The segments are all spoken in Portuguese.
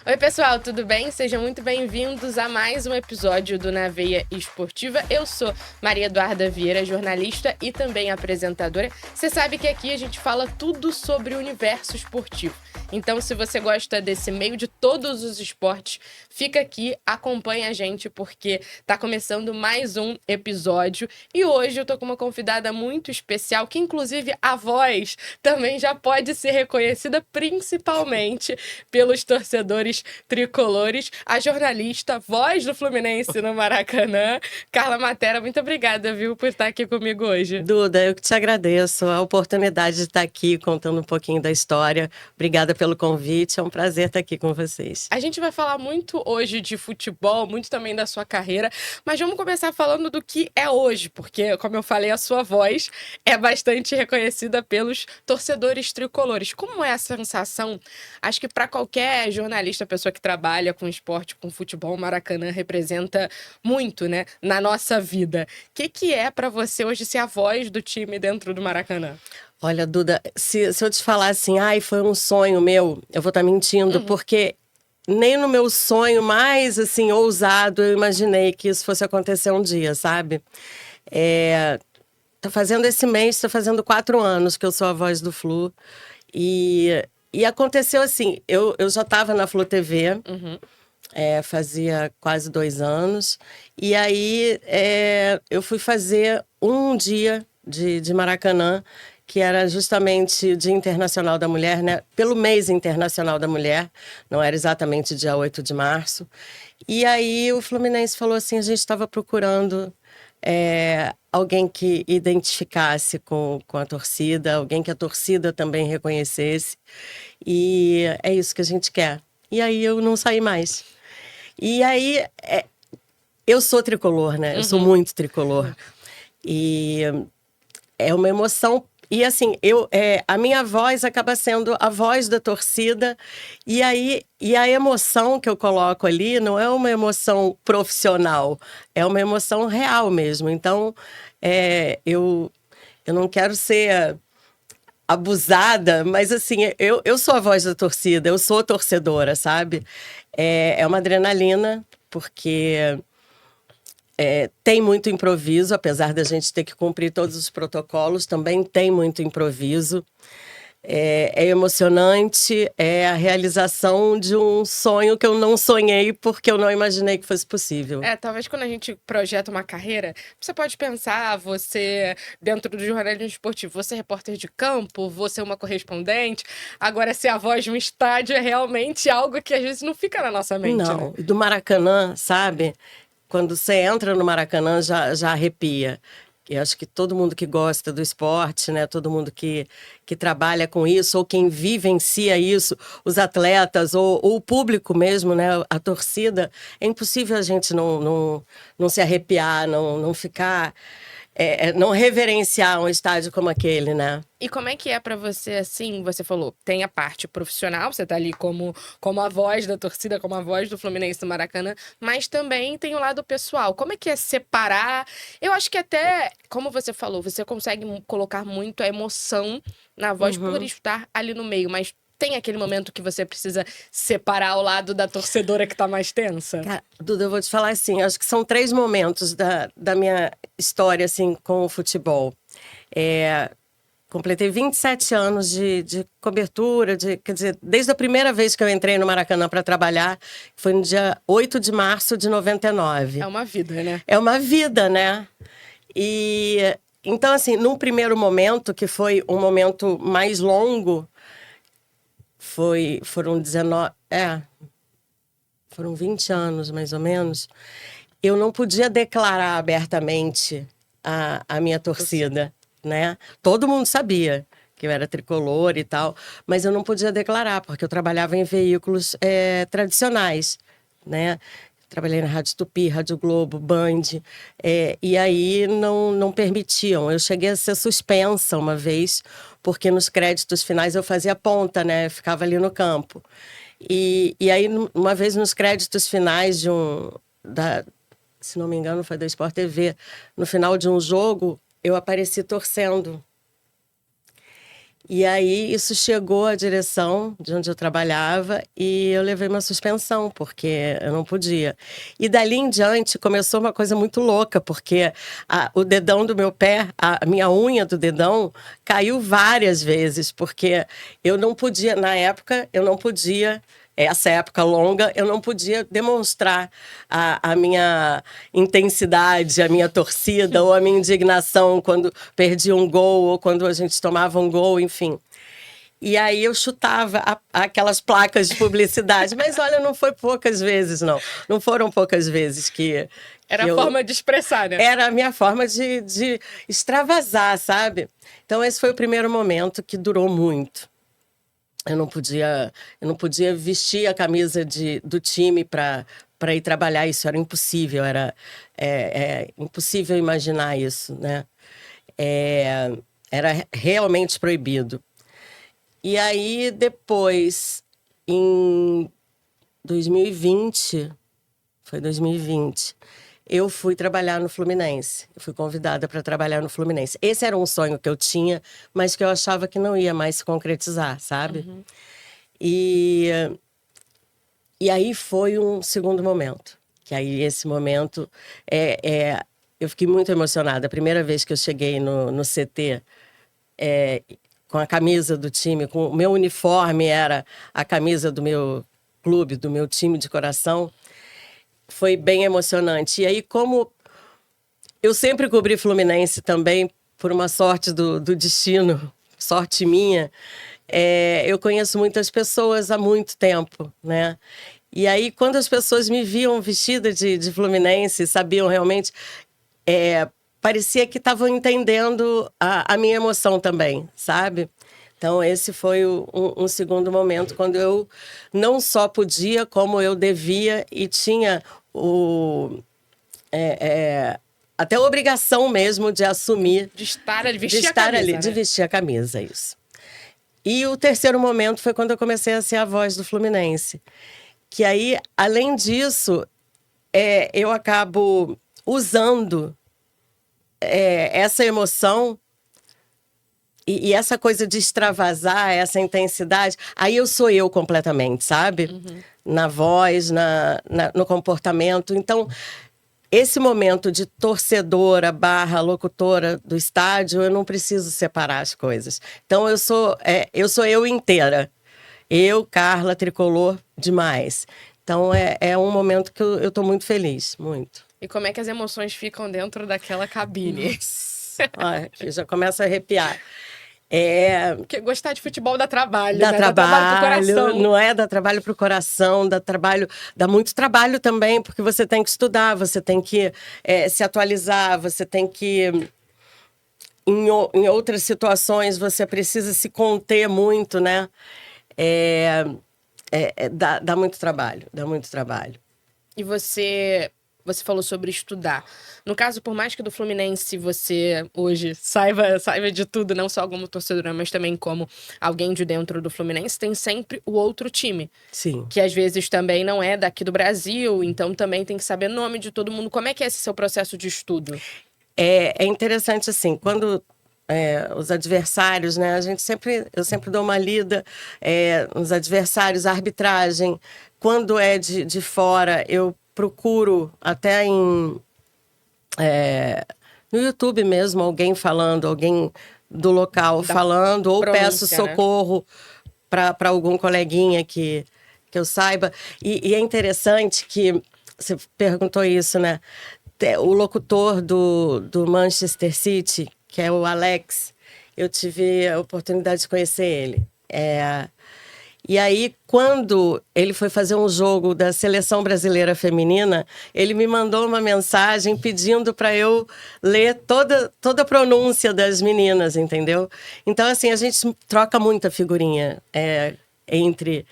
Oi, pessoal, tudo bem? Sejam muito bem-vindos a mais um episódio do Na Veia Esportiva. Eu sou Maria Eduarda Vieira, jornalista e também apresentadora. Você sabe que aqui a gente fala tudo sobre o universo esportivo. Então, se você gosta desse meio de todos os esportes, fica aqui, acompanha a gente, porque tá começando mais um episódio. E hoje eu tô com uma convidada muito especial, que inclusive a voz também já pode ser reconhecida principalmente pelos torcedores tricolores. A jornalista, voz do Fluminense no Maracanã, Carla Matera, muito obrigada, viu, por estar aqui comigo hoje. Duda, eu que te agradeço a oportunidade de estar aqui contando um pouquinho da história. Obrigada pelo convite, é um prazer estar aqui com vocês. A gente vai falar muito hoje de futebol, muito também da sua carreira, mas vamos começar falando do que é hoje, porque, como eu falei, a sua voz é bastante reconhecida pelos torcedores tricolores. Como é a sensação? Acho que para qualquer jornalista, pessoa que trabalha com esporte, com futebol, o Maracanã representa muito, né, na nossa vida. O que é para você hoje ser a voz do time dentro do Maracanã? Olha, Duda, se eu te falar assim, ai, foi um sonho meu, eu vou estar mentindo, porque nem no meu sonho mais, assim, ousado, eu imaginei que isso fosse acontecer um dia, sabe? Tá fazendo esse mês, tá fazendo 4 anos que eu sou a voz do Flu. E aconteceu assim, eu já estava na Flu TV, fazia quase 2 anos. E aí eu fui fazer um dia de Maracanã, que era justamente o Dia Internacional da Mulher, né? Pelo mês Internacional da Mulher, não era exatamente dia 8 de março. E aí o Fluminense falou assim, a gente estava procurando alguém que identificasse com a torcida, alguém que a torcida também reconhecesse. E é isso que a gente quer. E aí eu não saí mais. E aí eu sou tricolor, né? Eu sou muito tricolor. E é uma emoção. E assim, a minha voz acaba sendo a voz da torcida. E a emoção que eu coloco ali não é uma emoção profissional, é uma emoção real mesmo. Então, eu não quero ser abusada, mas assim, eu sou a voz da torcida, eu sou torcedora, sabe? É uma adrenalina, porque tem muito improviso, apesar da gente ter que cumprir todos os protocolos, também tem muito improviso. É emocionante, é a realização de um sonho que eu não sonhei porque eu não imaginei que fosse possível. Talvez quando a gente projeta uma carreira, você pode pensar, você, dentro do jornalismo esportivo, você é repórter de campo, você é uma correspondente, agora ser a voz de um estádio é realmente algo que às vezes não fica na nossa mente, Não, né? e do Maracanã, sabe? Quando você entra no Maracanã, já arrepia. Eu acho que todo mundo que gosta do esporte, né? Todo mundo que trabalha com isso, ou quem vivencia isso, os atletas, ou o público mesmo, né? A torcida, é impossível a gente não se arrepiar, não ficar... não reverenciar um estádio como aquele, né? E como é que é pra você, assim, você falou, tem a parte profissional, você tá ali como a voz da torcida, como a voz do Fluminense do Maracanã, mas também tem o lado pessoal. Como é que é separar? Eu acho que até, como você falou, você consegue colocar muito a emoção na voz por estar ali no meio, mas tem aquele momento que você precisa separar o lado da torcedora que tá mais tensa? Cara, Duda, eu vou te falar assim, acho que são 3 momentos da minha história, assim, com o futebol. Completei 27 anos de cobertura, quer dizer, desde a primeira vez que eu entrei no Maracanã para trabalhar, foi no dia 8 de março de 99. É uma vida, né? É uma vida, né? E então, assim, num primeiro momento, que foi um momento mais longo, foram 19, foram 20 anos mais ou menos, eu não podia declarar abertamente a minha torcida, né? Todo mundo sabia que eu era tricolor e tal, mas eu não podia declarar, porque eu trabalhava em veículos tradicionais, né? Trabalhei na Rádio Tupi, Rádio Globo, Band, e aí não permitiam. Eu cheguei a ser suspensa uma vez, porque nos créditos finais eu fazia ponta, né? Eu ficava ali no campo. E aí, uma vez nos créditos finais se não me engano, foi da Sport TV, no final de um jogo, eu apareci torcendo. E aí isso chegou à direção de onde eu trabalhava e eu levei uma suspensão, porque eu não podia. E dali em diante começou uma coisa muito louca, porque o dedão do meu pé, a minha unha do dedão, caiu várias vezes, porque eu não podia, na época, eu não podia. Essa época longa, eu não podia demonstrar a minha intensidade, a minha torcida ou a minha indignação quando perdia um gol ou quando a gente tomava um gol, enfim. E aí eu chutava aquelas placas de publicidade. Mas olha, não foi poucas vezes, não. Não foram poucas vezes que Era a forma de expressar, né? Era a minha forma de extravasar, sabe? Então esse foi o primeiro momento que durou muito. Eu não podia vestir a camisa do time para ir trabalhar, isso era impossível, era impossível imaginar isso, né? Era realmente proibido. E aí, depois, em 2020, foi 2020, eu fui trabalhar no Fluminense. Eu fui convidada para trabalhar no Fluminense. Esse era um sonho que eu tinha, mas que eu achava que não ia mais se concretizar, sabe? Uhum. E aí foi um segundo momento. Que aí esse momento eu fiquei muito emocionada. A primeira vez que eu cheguei no CT, com a camisa do time, com o meu uniforme era a camisa do meu clube, do meu time de coração, foi bem emocionante. E aí, como eu sempre cobri Fluminense também, por uma sorte do destino, sorte minha, eu conheço muitas pessoas há muito tempo, né? E aí, quando as pessoas me viam vestida de Fluminense, sabiam realmente, parecia que estavam entendendo a minha emoção também, sabe? Então, esse foi um segundo momento, quando eu não só podia, como eu devia e tinha até a obrigação mesmo de assumir. De estar ali, vestir a camisa, ali, né? de vestir a camisa, isso. E o terceiro momento foi quando eu comecei a ser a voz do Fluminense. Que aí, além disso, eu acabo usando essa emoção e essa coisa de extravasar, essa intensidade, aí eu sou eu completamente, sabe? Uhum. Na voz, no comportamento. Então, esse momento de torcedora / locutora do estádio, eu não preciso separar as coisas. Então, eu sou eu inteira. Eu, Carla, tricolor, demais. Então, é um momento que eu tô muito feliz, muito. E como é que as emoções ficam dentro daquela cabine? Olha, eu já começo a arrepiar. Porque gostar de futebol dá trabalho, Dá né? trabalho, Dá trabalho pro coração. não é? Dá trabalho pro coração, dá muito trabalho também, porque você tem que estudar, você tem que se atualizar, você tem que... Em outras situações, você precisa se conter muito, né? Dá muito trabalho, dá muito trabalho. E você falou sobre estudar. No caso, por mais que do Fluminense você hoje saiba de tudo, não só como torcedora, mas também como alguém de dentro do Fluminense, tem sempre o outro time. Sim. Que às vezes também não é daqui do Brasil, então também tem que saber o nome de todo mundo. Como é que é esse seu processo de estudo? É interessante, assim, quando... os adversários, né? Eu sempre dou uma lida nos adversários, a arbitragem. Quando é de fora, eu procuro até no YouTube mesmo, alguém falando, alguém do local falando, ou peço socorro, né, para algum coleguinha que eu saiba. E é interessante que você perguntou isso, né? O locutor do Manchester City, que é o Alex, eu tive a oportunidade de conhecer ele. E aí, quando ele foi fazer um jogo da Seleção Brasileira Feminina, ele me mandou uma mensagem pedindo para eu ler toda a pronúncia das meninas, entendeu? Então, assim, a gente troca muita figurinha entre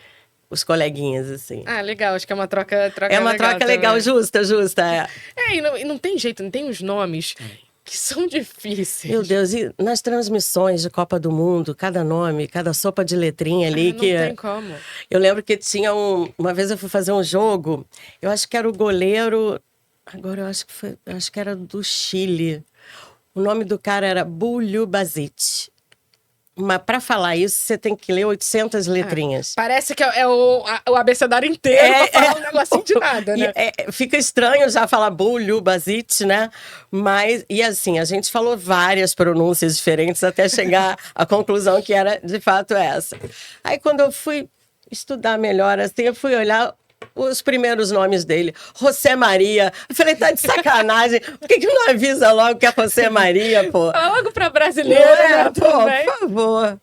os coleguinhas, assim. Ah, legal. Acho que é uma troca É uma legal troca legal, justa. E não tem jeito, não tem os nomes que são difíceis. Meu Deus, e nas transmissões de Copa do Mundo, cada nome, cada sopa de letrinha ali não que... tem como. Eu lembro que tinha uma vez eu fui fazer um jogo, eu acho que era o goleiro, agora eu acho que era do Chile. O nome do cara era Bulju Basic. Mas para falar isso, você tem que ler 800 letrinhas. Parece que é o abecedário inteiro pra falar um negocinho de nada, né? Fica estranho já falar bulho, basite, né? Mas, e assim, a gente falou várias pronúncias diferentes até chegar à conclusão que era, de fato, essa. Aí, quando eu fui estudar melhor, assim, eu fui olhar os primeiros nomes dele, José Maria. Eu falei, tá de sacanagem. Por que não avisa logo que é José Maria, pô? Fala logo pra brasileira, né? Pô, por favor.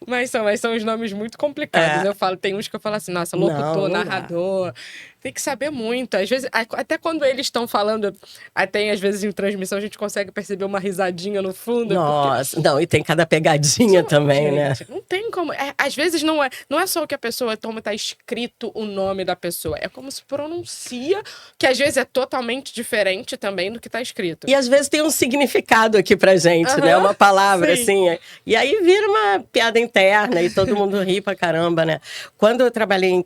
Mas são os nomes muito complicados. Tem uns que eu falo assim, nossa, locutor, narrador. Tem que saber muito. Às vezes, até quando eles estão falando, até às vezes em transmissão, a gente consegue perceber uma risadinha no fundo. Nossa, não, e tem cada pegadinha também, gente, né? Não tem como. Às vezes não é só o que a pessoa toma, tá escrito o nome da pessoa. É como se pronuncia, que às vezes é totalmente diferente também do que tá escrito. E às vezes tem um significado aqui pra gente, né? Uma palavra, assim. E aí vira uma piada interna e todo mundo ri pra caramba, né? Quando eu trabalhei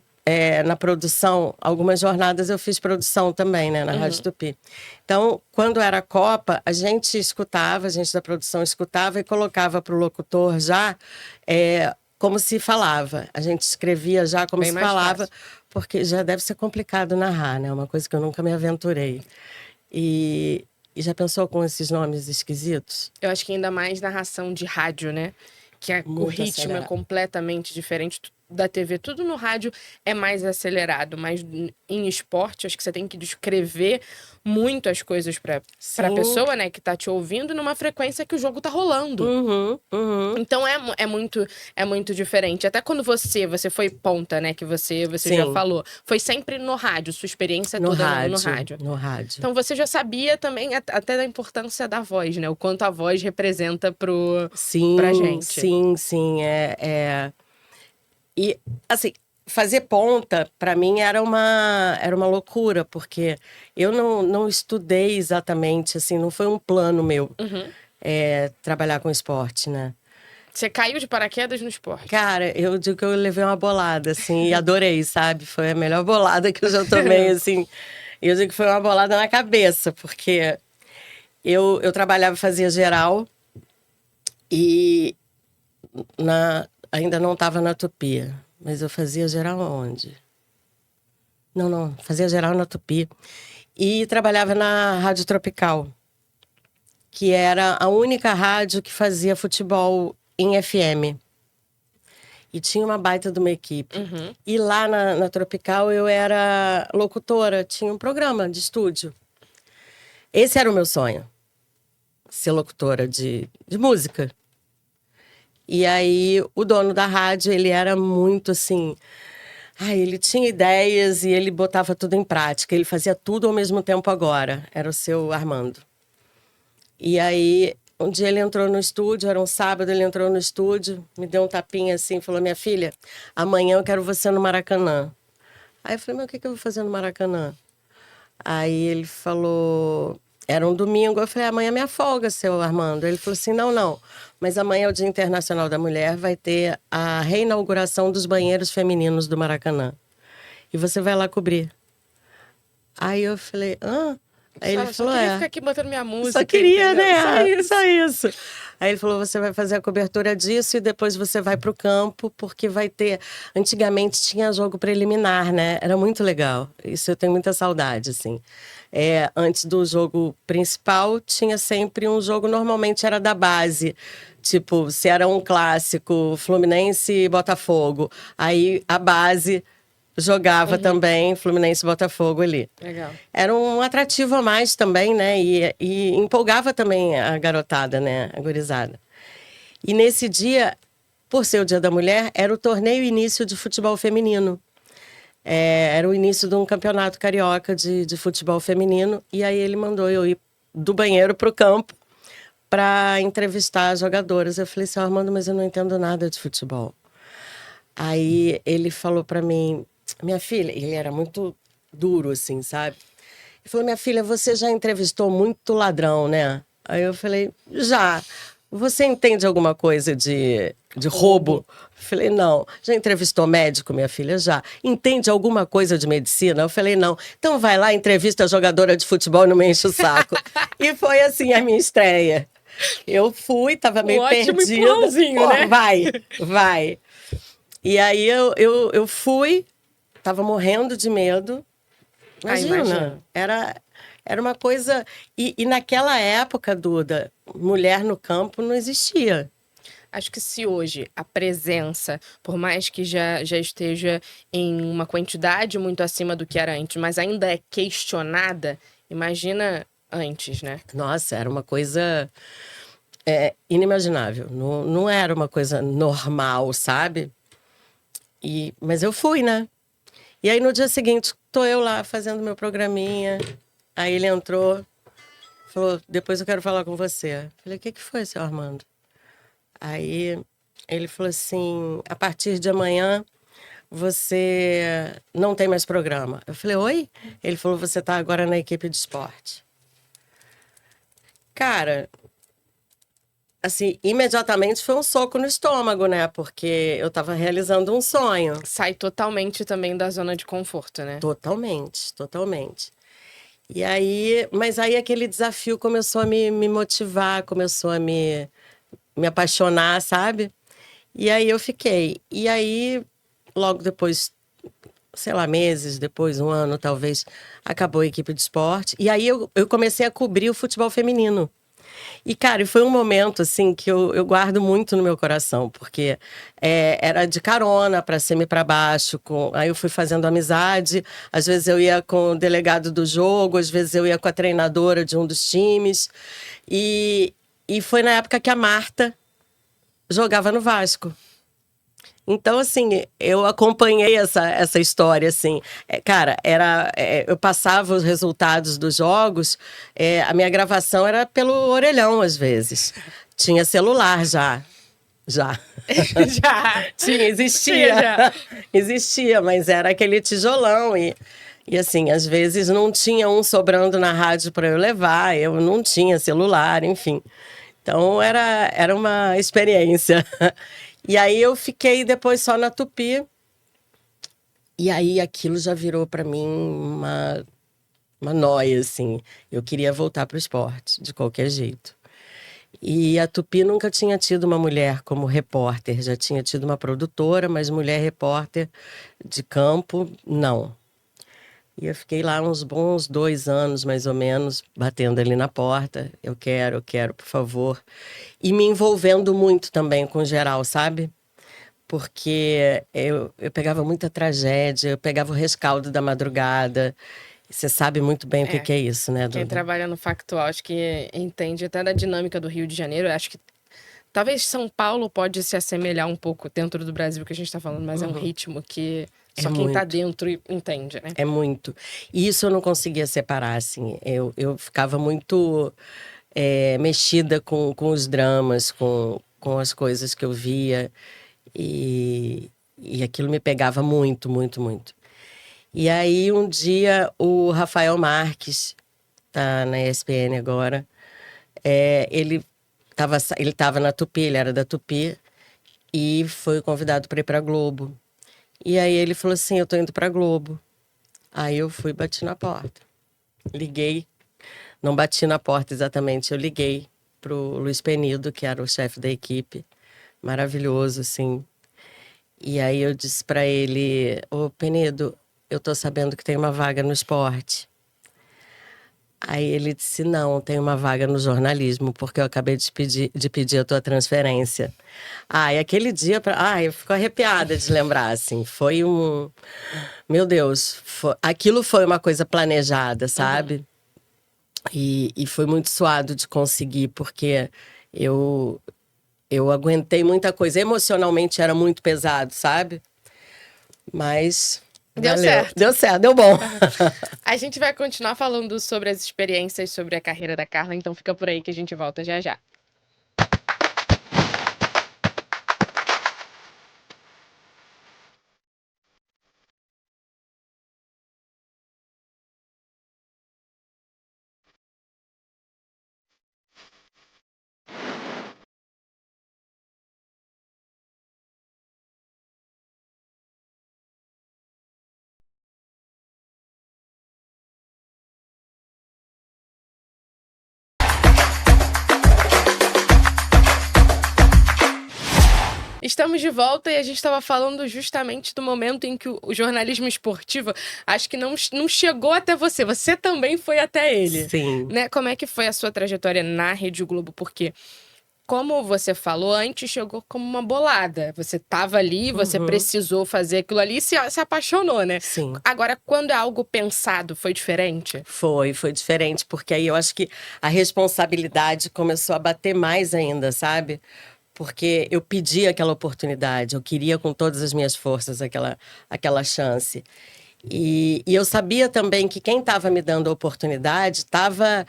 na produção, algumas jornadas eu fiz produção também, né? Na Rádio Tupi. Então, quando era a Copa, a gente da produção escutava e colocava pro locutor já como se falava. A gente escrevia já como se falava, porque já deve ser complicado narrar, né? Uma coisa que eu nunca me aventurei. E já pensou com esses nomes esquisitos? Eu acho que ainda mais narração de rádio, né? Que o ritmo é completamente diferente da TV. Tudo no rádio é mais acelerado, mas em esporte, acho que você tem que descrever muito as coisas pra pessoa, né, que tá te ouvindo numa frequência que o jogo tá rolando. Então é muito diferente. Até quando você foi ponta, né, que você já falou, foi sempre no rádio, sua experiência toda no rádio. No rádio. Então você já sabia também até da importância da voz, né, o quanto a voz representa pra gente. Sim. E, assim, fazer ponta, para mim, era uma loucura, porque eu não estudei exatamente, assim, não foi um plano meu trabalhar com esporte, né? Você caiu de paraquedas no esporte? Cara, eu digo que eu levei uma bolada, assim, e adorei, sabe? Foi a melhor bolada que eu já tomei, assim. Eu digo que foi uma bolada na cabeça, porque eu trabalhava, fazia geral, e ainda não estava na Tupi, mas eu fazia geral onde? Não, fazia geral na Tupi. E trabalhava na Rádio Tropical, que era a única rádio que fazia futebol em FM. E tinha uma baita de uma equipe. E lá na Tropical eu era locutora, tinha um programa de estúdio. Esse era o meu sonho, ser locutora de música. E aí, o dono da rádio, ele era muito assim... ele tinha ideias e ele botava tudo em prática. Ele fazia tudo ao mesmo tempo agora. Era o seu Armando. E aí, um dia ele entrou no estúdio, era um sábado, ele entrou no estúdio, me deu um tapinha assim, falou, minha filha, amanhã eu quero você no Maracanã. Aí eu falei, mas o que eu vou fazer no Maracanã? Aí ele falou... Era um domingo, eu falei, amanhã é minha folga, seu Armando. Ele falou assim, não, mas amanhã é o Dia Internacional da Mulher, vai ter a reinauguração dos banheiros femininos do Maracanã. E você vai lá cobrir. Aí eu falei, Aí ele falou, só queria ficar aqui botando minha música. Só queria, entendeu? né? Só isso. Aí ele falou, você vai fazer a cobertura disso e depois você vai pro campo, porque vai ter... Antigamente tinha jogo preliminar, né? Era muito legal. Isso eu tenho muita saudade, assim. Antes do jogo principal, tinha sempre um jogo, normalmente era da base. Tipo, se era um clássico, Fluminense e Botafogo. Aí a base... jogava também Fluminense e Botafogo ali. Legal. Era um atrativo a mais também, né? E empolgava também a garotada, né? A gurizada. E nesse dia, por ser o Dia da Mulher, era o torneio início de futebol feminino. Era o início de um campeonato carioca de futebol feminino. E aí ele mandou eu ir do banheiro pro campo para entrevistar as jogadoras. Eu falei assim, Armando, mas eu não entendo nada de futebol. Aí ele falou para mim... Minha filha, ele era muito duro, assim, sabe? Ele falou, minha filha, você já entrevistou muito ladrão, né? Aí eu falei, já. Você entende alguma coisa de roubo? Eu falei, não. Já entrevistou médico, minha filha? Já. Entende alguma coisa de medicina? Eu falei, não. Então vai lá, entrevista a jogadora de futebol e não me enche o saco. E foi assim a minha estreia. Eu fui, tava meio ótimo perdida. empurrãozinho, né? Vai. E aí eu fui, tava morrendo de medo. Imagina, era uma coisa... E naquela época, Duda, mulher no campo não existia. Acho que se hoje a presença, por mais que já esteja em uma quantidade muito acima do que era antes, mas ainda é questionada, imagina antes, né? Nossa, era uma coisa inimaginável. Não era uma coisa normal, sabe? Mas eu fui, né? E aí no dia seguinte, tô eu lá fazendo meu programinha. Aí ele entrou, falou: depois eu quero falar com você. Falei: o que foi, seu Armando? Aí ele falou assim: a partir de amanhã você não tem mais programa. Eu falei: oi? Ele falou: você tá agora na equipe de esporte. Cara, assim, imediatamente foi um soco no estômago, né? Porque eu tava realizando um sonho. Sai totalmente também da zona de conforto, né? Totalmente. E aí, mas aí aquele desafio começou a me motivar, começou a me apaixonar, sabe? E aí eu fiquei. E aí, logo depois, sei lá, meses depois, um ano talvez, acabou a equipe de esporte. E aí eu comecei a cobrir o futebol feminino. E, cara, foi um momento, assim, que eu guardo muito no meu coração, porque era de carona para cima e para baixo. Aí eu fui fazendo amizade, às vezes eu ia com o delegado do jogo, às vezes eu ia com a treinadora de um dos times. E foi na época que a Marta jogava no Vasco. Então, assim, eu acompanhei essa história, assim. Cara, eu passava os resultados dos jogos, a minha gravação era pelo orelhão, às vezes. Tinha celular já. Já. Existia. Já. Existia, mas era aquele tijolão. E, assim, às vezes não tinha um sobrando na rádio para eu levar, eu não tinha celular, enfim. Então, era uma experiência. E aí eu fiquei depois só na Tupi. E aí aquilo já virou para mim uma noia, assim. Eu queria voltar para o esporte, de qualquer jeito. E a Tupi nunca tinha tido uma mulher como repórter. Já tinha tido uma produtora, mas mulher repórter de campo, não. E eu fiquei lá uns bons 2 anos, mais ou menos, batendo ali na porta. Eu quero, por favor. E me envolvendo muito também com o geral, sabe? Porque eu pegava muita tragédia, eu pegava o rescaldo da madrugada. Você sabe muito bem o que é isso, né, Duda? Quem trabalha no factual, acho que entende até da dinâmica do Rio de Janeiro. Eu acho que talvez São Paulo pode se assemelhar um pouco dentro do Brasil que a gente está falando, mas é um ritmo que só quem está dentro entende, né? É muito. E isso eu não conseguia separar, assim. Eu ficava muito mexida com os dramas, com as coisas que eu via. E aquilo me pegava muito, muito, muito. E aí, um dia, o Rafael Marques, tá na ESPN agora, ele estava na Tupi, ele era da Tupi, e foi convidado para ir para Globo. E aí ele falou assim: eu tô indo para Globo. Aí eu fui, bati na porta. Liguei, não bati na porta exatamente, eu liguei pro Luiz Penido, que era o chefe da equipe, maravilhoso, assim. E aí eu disse para ele: ô Penedo, eu tô sabendo que tem uma vaga no esporte. Aí ele disse: não, tem uma vaga no jornalismo, porque eu acabei de pedir a tua transferência. E aquele dia, eu fico arrepiada de lembrar, assim, foi meu Deus, aquilo foi uma coisa planejada, sabe? E foi muito suado de conseguir, porque eu aguentei muita coisa. Emocionalmente era muito pesado, sabe? Mas Deu valeu. certo. Deu certo, deu bom. A gente vai continuar falando sobre as experiências, sobre a carreira da Carla, então fica por aí que a gente volta já já. Estamos de volta e a gente estava falando justamente do momento em que o jornalismo esportivo, acho que não chegou até você. Você também foi até ele. Sim. Né? Como é que foi a sua trajetória na Rede Globo? Porque, como você falou, antes chegou como uma bolada. Você estava ali, você precisou fazer aquilo ali e se apaixonou, né? Sim. Agora, quando é algo pensado, foi diferente? Foi diferente, porque aí eu acho que a responsabilidade começou a bater mais ainda, sabe? Porque eu pedi aquela oportunidade, eu queria com todas as minhas forças aquela chance. E eu sabia também que quem estava me dando a oportunidade estava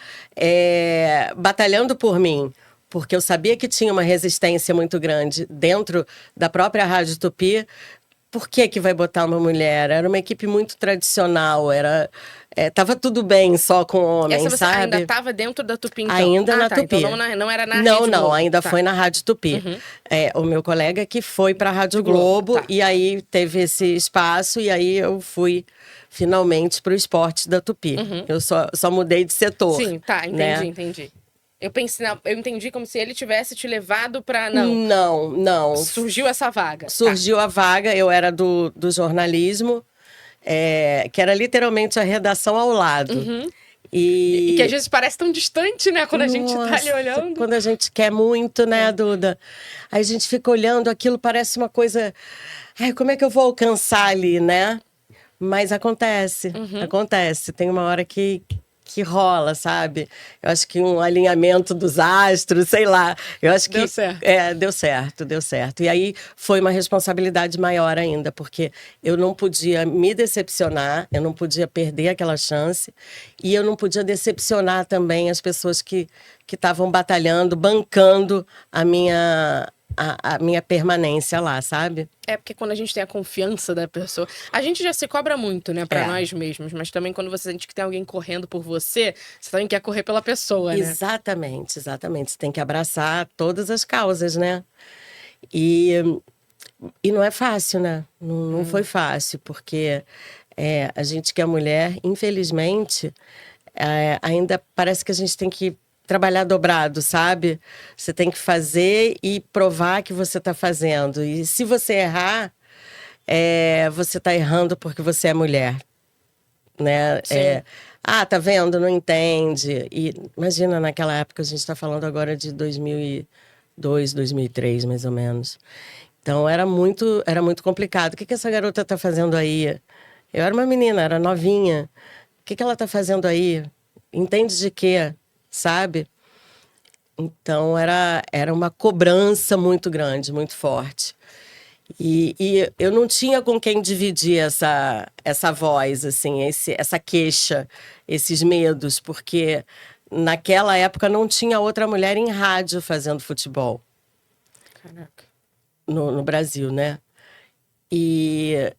batalhando por mim, porque eu sabia que tinha uma resistência muito grande dentro da própria Rádio Tupi. Por que vai botar uma mulher? Era uma equipe muito tradicional, tava tudo bem só com homens, Essa você sabe? ainda estava dentro da Tupi, então? Ainda na Tupi. Então não era na Rede Globo. Não, ainda foi na Rádio Tupi. O meu colega que foi para a Rádio Globo, e aí teve esse espaço, e aí eu fui finalmente para o esporte da Tupi. Eu só mudei de setor. Sim, tá, entendi. Eu entendi como se ele tivesse te levado para... Não. Surgiu essa vaga. Surgiu a vaga, eu era do jornalismo, que era literalmente a redação ao lado. E que às vezes parece tão distante, né? Quando a gente tá ali olhando. Quando a gente quer muito, né, Duda? Aí a gente fica olhando, aquilo parece uma coisa... Ai, como é que eu vou alcançar ali, né? Mas acontece. Tem uma hora que rola, sabe? Eu acho que um alinhamento dos astros, sei lá. Eu acho que... Deu certo. E aí foi uma responsabilidade maior ainda, porque eu não podia me decepcionar, eu não podia perder aquela chance, e eu não podia decepcionar também as pessoas que estavam batalhando, bancando a minha permanência lá, sabe? Porque quando a gente tem a confiança da pessoa... A gente já se cobra muito, né? Pra nós mesmos. Mas também quando você sente que tem alguém correndo por você, você também quer correr pela pessoa, né? Exatamente. Você tem que abraçar todas as causas, né? E não é fácil, né? Não foi fácil, porque a gente que é mulher, infelizmente, ainda parece que a gente tem que trabalhar dobrado, sabe? Você tem que fazer e provar que você está fazendo. E se você errar, você está errando porque você é mulher, né? Tá vendo? Não entende. E imagina, naquela época, a gente está falando agora de 2002, 2003, mais ou menos. Então, era muito complicado. O que essa garota está fazendo aí? Eu era uma menina, era novinha. O que ela está fazendo aí? Entende de quê? Sabe? Então, era uma cobrança muito grande, muito forte. E eu não tinha com quem dividir essa voz, assim, essa queixa, esses medos, porque naquela época não tinha outra mulher em rádio fazendo futebol. Caraca. No Brasil, né? E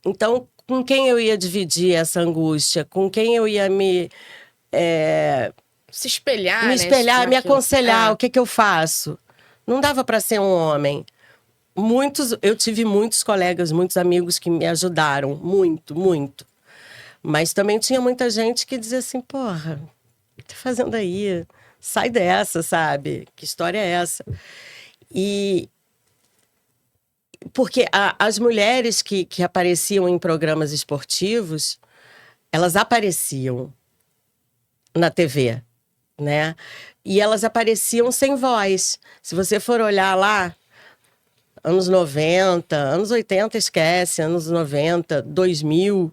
então, com quem eu ia dividir essa angústia? Com quem eu ia se espelhar, me espelhar, me aconselhar, o que eu faço? Não dava para ser um homem. Eu tive muitos colegas, muitos amigos que me ajudaram, muito. Mas também tinha muita gente que dizia assim, porra, o que tá fazendo aí? Sai dessa, sabe? Que história é essa? E porque as mulheres que apareciam em programas esportivos, elas apareciam na TV, né? E elas apareciam sem voz. Se você for olhar lá, anos 90, anos 80, esquece, anos 90, 2000,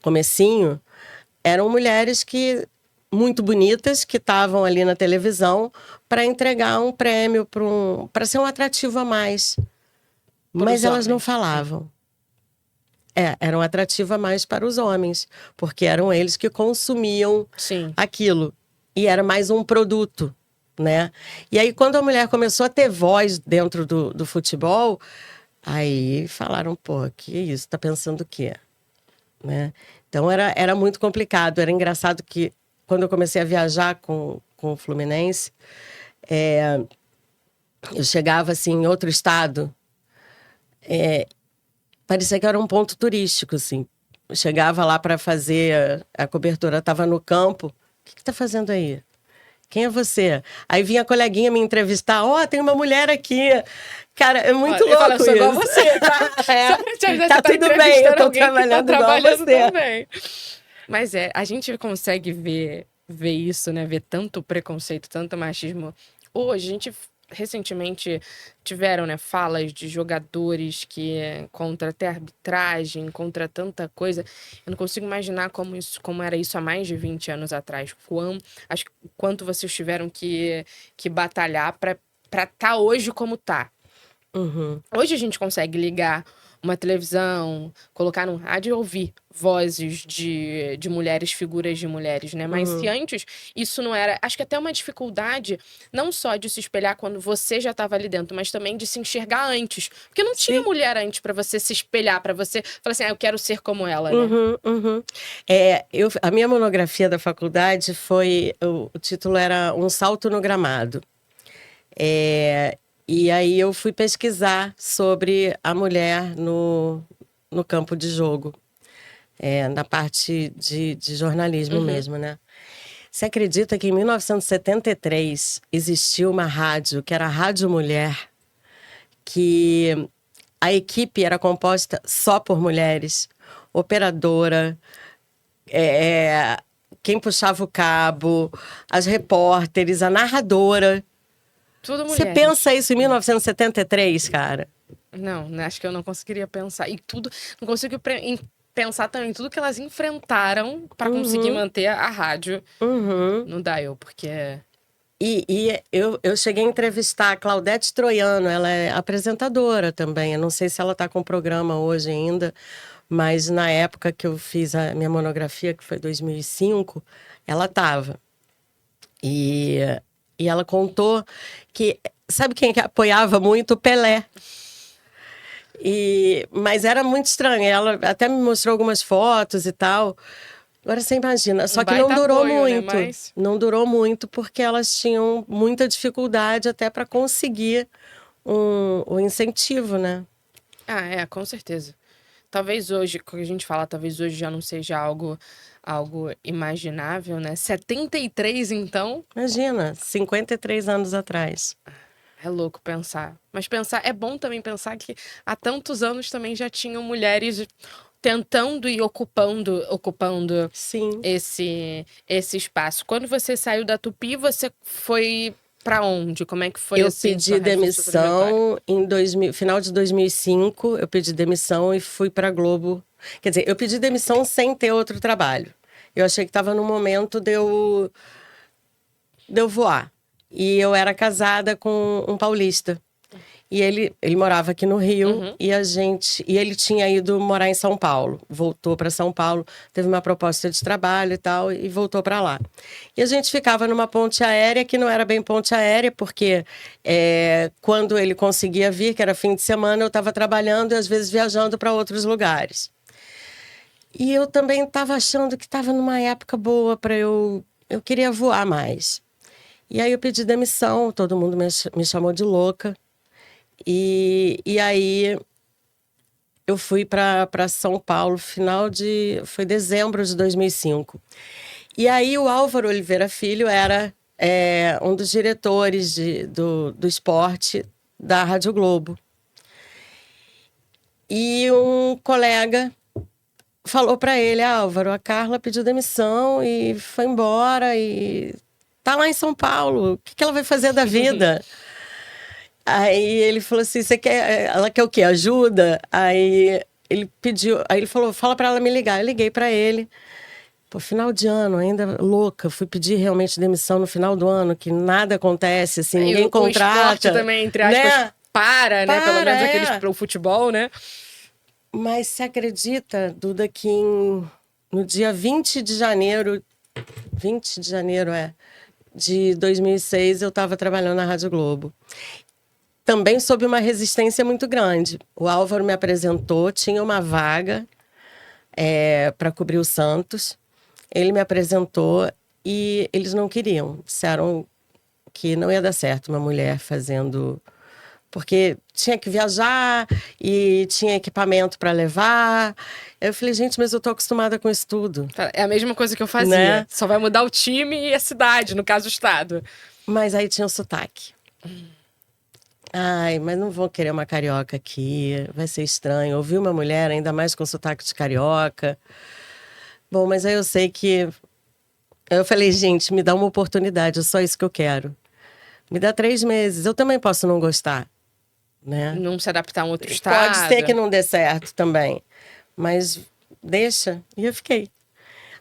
comecinho, eram mulheres muito bonitas que estavam ali na televisão para entregar um prêmio, para ser um atrativo a mais. Mas elas não falavam. Era um atrativo a mais para os homens, porque eram eles que consumiam aquilo. E era mais um produto, né? E aí, quando a mulher começou a ter voz dentro do futebol, aí falaram, pô, que isso? Tá pensando o quê? Né? Então, era muito complicado. Era engraçado que, quando eu comecei a viajar com o Fluminense, eu chegava, assim, em outro estado, parecia que era um ponto turístico, assim. Eu chegava lá para fazer a cobertura, estava no campo. O que tá fazendo aí? Quem é você? Aí vinha a coleguinha me entrevistar. Tem uma mulher aqui. Cara, é muito louco fala, eu sou isso. igual você, tá? É. Só pra te ajudar, Tá você tudo bem, eu tô alguém que trabalhando tá igual trabalhando você. também. Mas a gente consegue ver isso, né? Ver tanto preconceito, tanto machismo. Hoje, a gente recentemente tiveram, né, falas de jogadores que contra até arbitragem, contra tanta coisa. Eu não consigo imaginar como era isso há mais de 20 anos atrás. Quanto vocês tiveram que batalhar para estar hoje como tá. Uhum. Hoje a gente consegue ligar uma televisão, colocar no rádio e ouvir vozes de mulheres, figuras de mulheres, né? Mas se antes isso não era... Acho que até uma dificuldade, não só de se espelhar quando você já estava ali dentro, mas também de se enxergar antes. Porque não tinha mulher antes para você se espelhar, para você falar assim, eu quero ser como ela, né? A minha monografia da faculdade foi... O título era Um Salto no Gramado. E aí eu fui pesquisar sobre a mulher no campo de jogo, na parte de jornalismo mesmo, né? Você acredita que em 1973 existiu uma rádio, que era a Rádio Mulher, que a equipe era composta só por mulheres, operadora, quem puxava o cabo, as repórteres, a narradora. Tudo mulheres. Você pensa isso em 1973, cara? Não, acho que eu não conseguiria pensar. E tudo... Não consigo pensar também em tudo que elas enfrentaram para conseguir manter a rádio no dial, porque... E eu cheguei a entrevistar a Claudete Troiano, ela é apresentadora também. Eu não sei se ela está com o programa hoje ainda, mas na época que eu fiz a minha monografia, que foi 2005, ela estava. E ela contou que... Sabe quem que apoiava muito? O Pelé. Mas era muito estranho. Ela até me mostrou algumas fotos e tal. Agora você imagina. Só que não durou apoio, muito. Né? Mas... Não durou muito porque elas tinham muita dificuldade até para conseguir o incentivo, né? Com certeza. Talvez hoje, quando a gente fala, talvez hoje já não seja algo imaginável, né? 73, então. Imagina, 53 anos atrás. É louco pensar. Mas é bom também pensar que há tantos anos também já tinham mulheres tentando e ocupando Sim. esse espaço. Quando você saiu da Tupi, você foi para onde? Como é que foi? Eu assim, pedi demissão em final de 2005. Eu pedi demissão e fui para Globo. Quer dizer, eu pedi demissão sem ter outro trabalho. Eu achei que estava no momento de eu voar. E eu era casada com um paulista. E ele morava aqui no Rio e ele tinha ido morar em São Paulo. Voltou para São Paulo, teve uma proposta de trabalho e tal, e voltou para lá. E a gente ficava numa ponte aérea, que não era bem ponte aérea, porque quando ele conseguia vir, que era fim de semana, eu estava trabalhando e às vezes viajando para outros lugares. E eu também estava achando que estava numa época boa para eu queria voar mais. E aí eu pedi demissão, todo mundo me chamou de louca. E aí eu fui para São Paulo, foi dezembro de 2005. E aí o Álvaro Oliveira Filho era um dos diretores do esporte da Rádio Globo. E um colega falou para ele, Álvaro, a Carla pediu demissão e foi embora e tá lá em São Paulo, o que ela vai fazer da vida? Aí ele falou assim, ela quer o quê? Ajuda? Aí ele falou, fala pra ela me ligar. Eu liguei pra ele. Pô, final de ano, ainda louca. Fui pedir realmente demissão no final do ano, que nada acontece, assim, ninguém contrata. O esporte também, entre aspas, né? Né? Pelo menos aqueles pro futebol, né? Mas você acredita, Duda, que no dia 20 de janeiro, de 2006, eu estava trabalhando na Rádio Globo. Também sob uma resistência muito grande. O Álvaro me apresentou, tinha uma vaga para cobrir o Santos. Ele me apresentou e eles não queriam. Disseram que não ia dar certo uma mulher fazendo Porque tinha que viajar e tinha equipamento para levar. Eu falei, gente, mas eu tô acostumada com isso tudo. É a mesma coisa que eu fazia. Né? Só vai mudar o time e a cidade, no caso o estado. Mas aí tinha o sotaque. Ai, mas não vou querer uma carioca aqui, vai ser estranho. Ouvir uma mulher, ainda mais com sotaque de carioca. Bom, mas aí eu sei que... Eu falei, gente, me dá uma oportunidade, é só isso que eu quero. Me dá 3 meses, eu também posso não gostar. Né? Não se adaptar a um outro estado. Pode ser que não dê certo também. Mas deixa. E eu fiquei.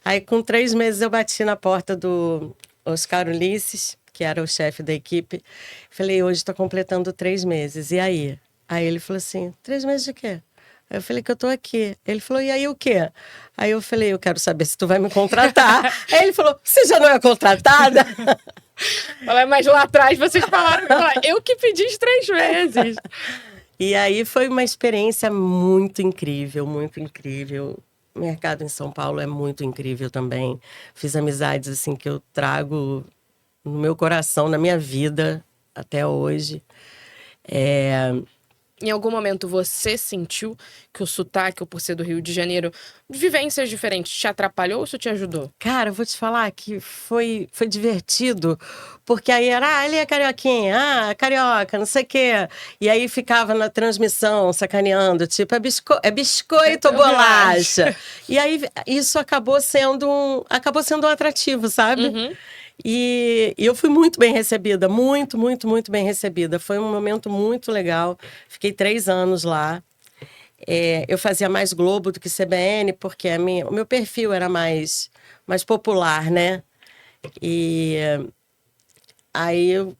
Aí, com 3 meses, eu bati na porta do Oscar Ulisses, que era o chefe da equipe. Falei, hoje estou completando 3 meses. E aí? Aí ele falou assim, 3 meses de quê? Aí eu falei que eu tô aqui. Ele falou, e aí o quê? Aí eu falei, eu quero saber se tu vai me contratar. Aí ele falou, você já não é contratada? Mas lá atrás vocês falaram, eu que pedi os 3 meses. E aí foi uma experiência muito incrível, muito incrível. O mercado em São Paulo é muito incrível também. Fiz amizades assim que eu trago no meu coração, na minha vida, até hoje. Em algum momento você sentiu que o sotaque, ou por ser do Rio de Janeiro, vivências diferentes, te atrapalhou ou isso te ajudou? Cara, eu vou te falar que foi divertido, porque aí era, ele é carioquinha, carioca, não sei o quê. E aí ficava na transmissão sacaneando, tipo, é biscoito ou bolacha? E aí isso acabou sendo um atrativo, sabe? Uhum. E eu fui muito bem recebida, muito, muito, muito bem recebida. Foi um momento muito legal. Fiquei 3 anos lá. Eu fazia mais Globo do que CBN, porque o meu perfil era mais popular, né? E aí, eu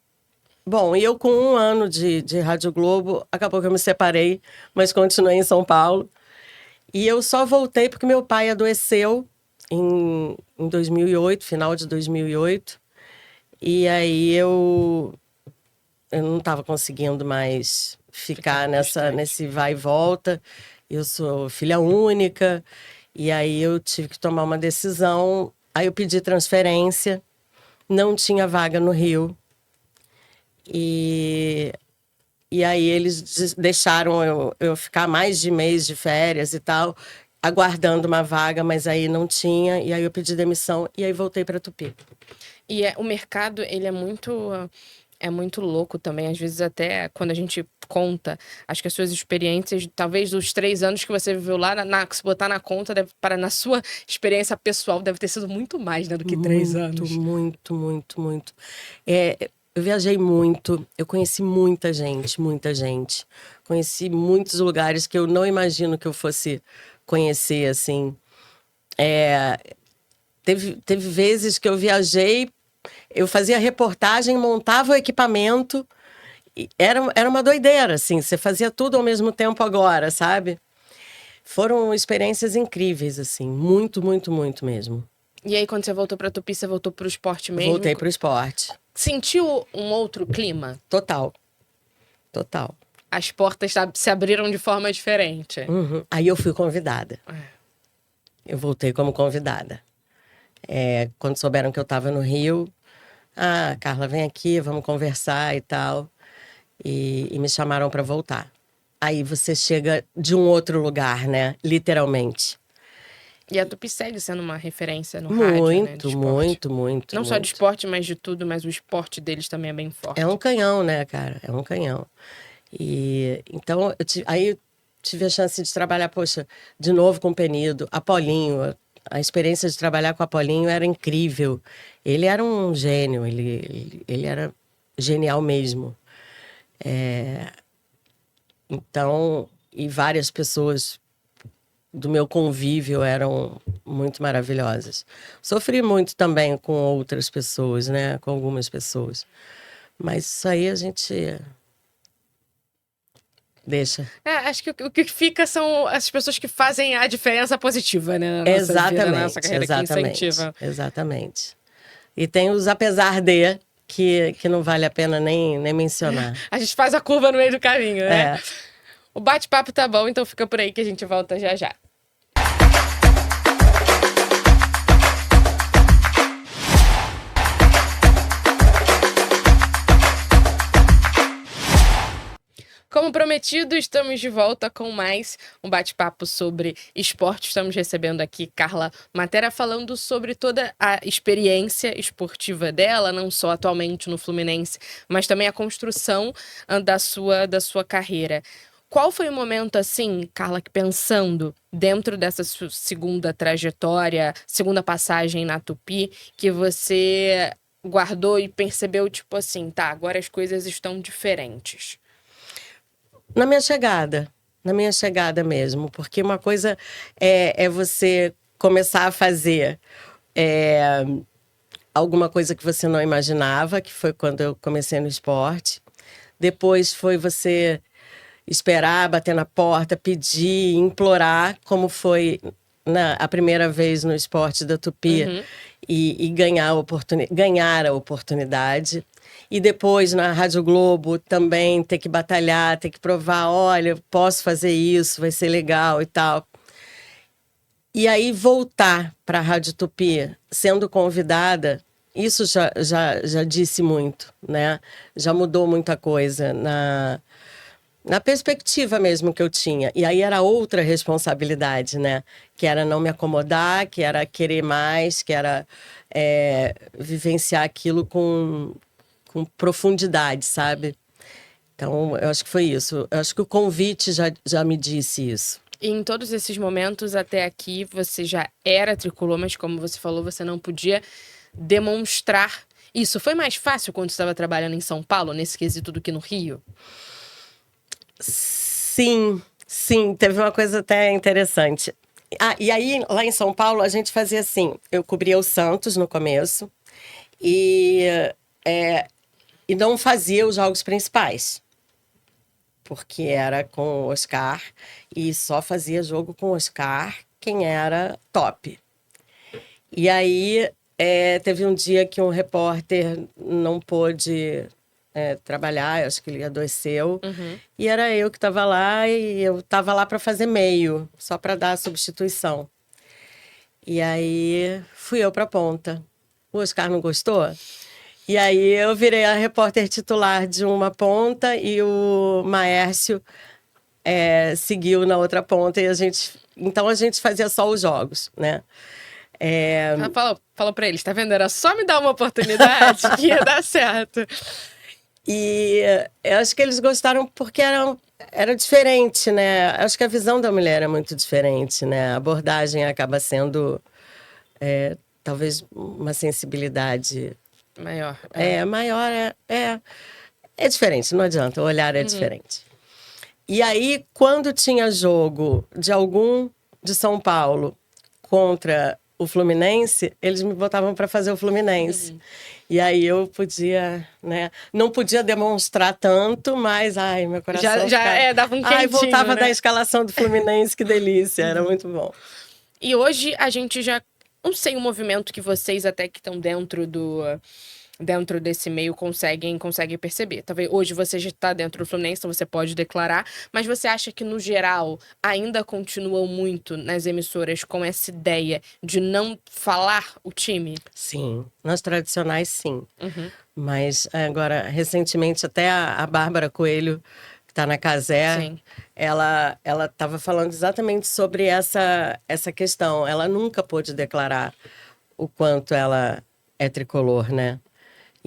com 1 ano de Rádio Globo, acabou que eu me separei, mas continuei em São Paulo. E eu só voltei porque meu pai adoeceu em 2008, final de 2008. E aí eu não estava conseguindo mais ficar nesse vai e volta. Eu sou filha única. E aí eu tive que tomar uma decisão. Aí eu pedi transferência. Não tinha vaga no Rio. E aí eles deixaram eu ficar mais de mês de férias e tal, aguardando uma vaga, mas aí não tinha. E aí eu pedi demissão e aí voltei para Tupi. E o mercado, ele é muito louco também. Às vezes até quando a gente conta, acho que as suas experiências, talvez os 3 anos que você viveu lá, se botar na conta, na sua experiência pessoal, deve ter sido muito mais, né, do que 3 anos. Muito, muito, muito. Eu viajei muito, eu conheci muita gente, muita gente. Conheci muitos lugares que eu não imagino que eu fosse conhecer, assim. Teve vezes que eu viajei, eu fazia reportagem, montava o equipamento. Era uma doideira, assim. Você fazia tudo ao mesmo tempo agora, sabe? Foram experiências incríveis, assim. Muito, muito, muito mesmo. E aí, quando você voltou pra Tupi, você voltou pro esporte mesmo? Voltei pro esporte. Sentiu um outro clima? Total. Total. As portas se abriram de forma diferente. Uhum. Aí eu fui convidada. Eu voltei como convidada. Quando souberam que eu estava no Rio, Carla, vem aqui, vamos conversar e tal. E me chamaram para voltar. Aí você chega de um outro lugar, né? Literalmente. E a Tupi segue sendo uma referência no rádio, né? Muito. Não só de esporte, mas de tudo, mas o esporte deles também é bem forte. É um canhão, né, cara? É um canhão. E então, aí eu tive a chance de trabalhar, poxa, de novo com o Penido, Apolinho. A experiência de trabalhar com o Apolinho era incrível. Ele era um gênio, ele era genial mesmo. Então, e várias pessoas do meu convívio eram muito maravilhosas. Sofri muito também com outras pessoas, né? Com algumas pessoas. Mas isso aí a gente deixa. Acho que o que fica são as pessoas que fazem a diferença positiva, né? Na nossa vida, na nossa carreira, que incentiva. Exatamente. E tem os apesar de, que não vale a pena nem mencionar. A gente faz a curva no meio do caminho, né? O bate-papo tá bom, então fica por aí que a gente volta já já. prometido, estamos de volta com mais um bate-papo sobre esporte. Estamos recebendo aqui Carla Matera falando sobre toda a experiência esportiva dela, não só atualmente no Fluminense, mas também a construção da sua carreira. Qual foi o momento, assim, Carla, que pensando dentro dessa sua segunda trajetória, segunda passagem na Tupi, que você guardou e percebeu, tipo assim, tá, agora as coisas estão diferentes? Na minha chegada mesmo, porque uma coisa é você começar a fazer alguma coisa que você não imaginava, que foi quando eu comecei no esporte. Depois foi você esperar, bater na porta, pedir, implorar, como foi a primeira vez no esporte da Tupi, e ganhar a oportunidade. E depois na Rádio Globo também ter que batalhar, ter que provar, olha, eu posso fazer isso, vai ser legal e tal. E aí voltar para a Rádio Tupi sendo convidada, isso já disse muito, né? Já mudou muita coisa na perspectiva mesmo que eu tinha. E aí era outra responsabilidade, né? Que era não me acomodar, que era querer mais, que era vivenciar aquilo com profundidade, sabe? Então, eu acho que foi isso. Eu acho que o convite já me disse isso. E em todos esses momentos até aqui, você já era tricolor, mas como você falou, você não podia demonstrar isso. Foi mais fácil quando você estava trabalhando em São Paulo, nesse quesito, do que no Rio? Sim. Teve uma coisa até interessante. E aí, lá em São Paulo, a gente fazia assim. Eu cobria o Santos no começo e não fazia os jogos principais. Porque era com o Oscar e só fazia jogo com o Oscar quem era top. E aí, teve um dia que um repórter não pôde trabalhar, acho que ele adoeceu. E era eu que estava lá, e eu estava lá para fazer meio, só para dar a substituição. E aí, fui eu para a ponta. O Oscar não gostou? E aí, eu virei a repórter titular de uma ponta e o Maércio seguiu na outra ponta. Então, a gente fazia só os jogos, né? Falou pra eles, tá vendo? Era só me dar uma oportunidade que ia dar certo. E eu acho que eles gostaram porque era diferente, né? Acho que a visão da mulher é muito diferente, né? A abordagem acaba sendo talvez uma sensibilidade maior. Maior, é diferente, não adianta, o olhar é diferente. E aí, quando tinha jogo de algum de São Paulo contra o Fluminense, eles me botavam para fazer o Fluminense. E aí eu podia, né? Não podia demonstrar tanto, mas meu coração já dava um quentinho, voltava né? da escalação do Fluminense, que delícia, era muito bom. E hoje a gente já, não sei, o movimento que vocês até que estão dentro desse meio conseguem perceber. Talvez hoje você já está dentro do Fluminense, então você pode declarar, mas você acha que, no geral, ainda continuam muito nas emissoras com essa ideia de não falar o time? Sim, nas tradicionais, sim. Mas agora, recentemente, até a Bárbara Coelho, que está na Cazé, ela estava falando exatamente sobre essa questão. Ela nunca pôde declarar o quanto ela é tricolor, né?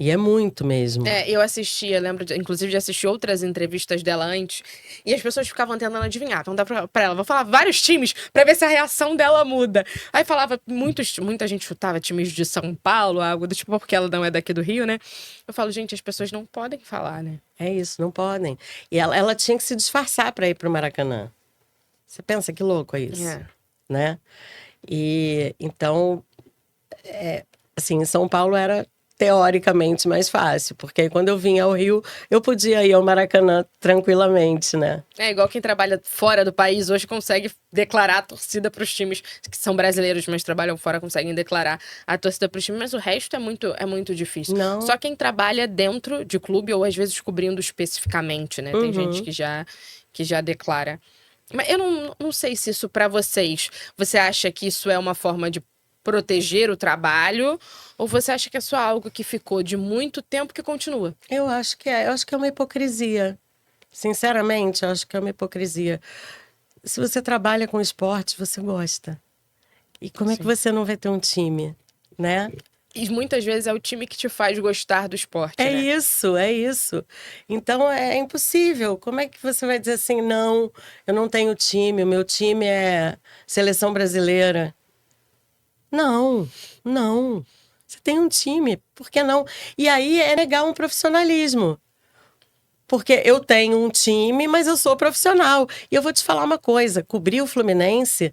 E é muito mesmo. Eu lembro, inclusive, de assistir outras entrevistas dela antes, e as pessoas ficavam tentando adivinhar. Então, dá pra ela, vou falar vários times pra ver se a reação dela muda. Aí falava, muita gente chutava times de São Paulo, algo do tipo, porque ela não é daqui do Rio, né? Eu falo, gente, as pessoas não podem falar, né? É isso, não podem. E ela tinha que se disfarçar pra ir pro Maracanã. Você pensa que louco é isso? Né? E, então, assim, em São Paulo era teoricamente mais fácil, porque aí quando eu vinha ao Rio, eu podia ir ao Maracanã tranquilamente, né? É igual quem trabalha fora do país hoje consegue declarar a torcida para os times que são brasileiros, mas trabalham fora, conseguem declarar a torcida para os times, mas o resto é muito difícil. Não. Só quem trabalha dentro de clube ou às vezes cobrindo especificamente, né? Tem gente que já declara. Mas eu não sei se isso para vocês, você acha que isso é uma forma de proteger o trabalho, ou você acha que é só algo que ficou de muito tempo que continua? Eu acho que é uma hipocrisia. Sinceramente, eu acho que é uma hipocrisia. Se você trabalha com esporte, você gosta. E como é que Sim. você não vai ter um time, né? E muitas vezes é o time que te faz gostar do esporte, É né? isso, é isso. Então é impossível. Como é que você vai dizer assim, não, eu não tenho time, o meu time é seleção brasileira? Não, não. Você tem um time, por que não? E aí é negar um profissionalismo. Porque eu tenho um time, mas eu sou profissional. E eu vou te falar uma coisa: cobrir o Fluminense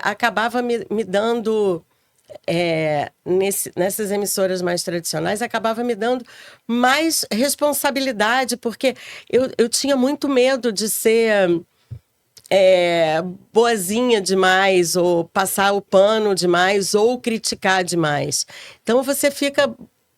acabava me dando. Nessas emissoras mais tradicionais, acabava me dando mais responsabilidade, porque eu tinha muito medo de ser boazinha demais, ou passar o pano demais, ou criticar demais. Então você fica